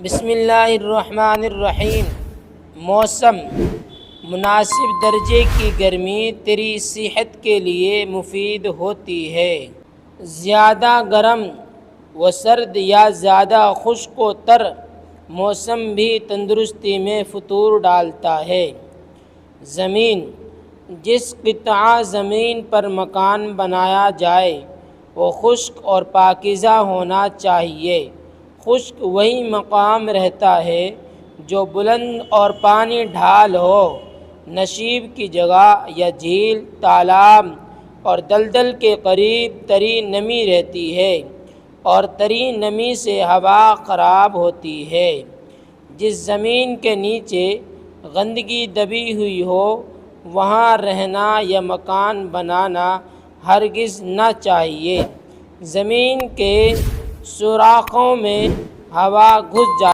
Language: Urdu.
بسم اللہ الرحمن الرحیم۔ موسم: مناسب درجے کی گرمی تیری صحت کے لیے مفید ہوتی ہے۔ زیادہ گرم و سرد یا زیادہ خشک و تر موسم بھی تندرستی میں فطور ڈالتا ہے۔ زمین: جس قطعہ زمین پر مکان بنایا جائے وہ خشک اور پاکیزہ ہونا چاہیے۔ خشک وہی مقام رہتا ہے جو بلند اور پانی ڈھال ہو، نشیب کی جگہ یا جھیل، تالاب اور دلدل کے قریب تری نمی رہتی ہے، اور تری نمی سے ہوا خراب ہوتی ہے۔ جس زمین کے نیچے گندگی دبی ہوئی ہو وہاں رہنا یا مکان بنانا ہرگز نہ چاہیے۔ زمین کے سوراخوں میں ہوا گھس جاتی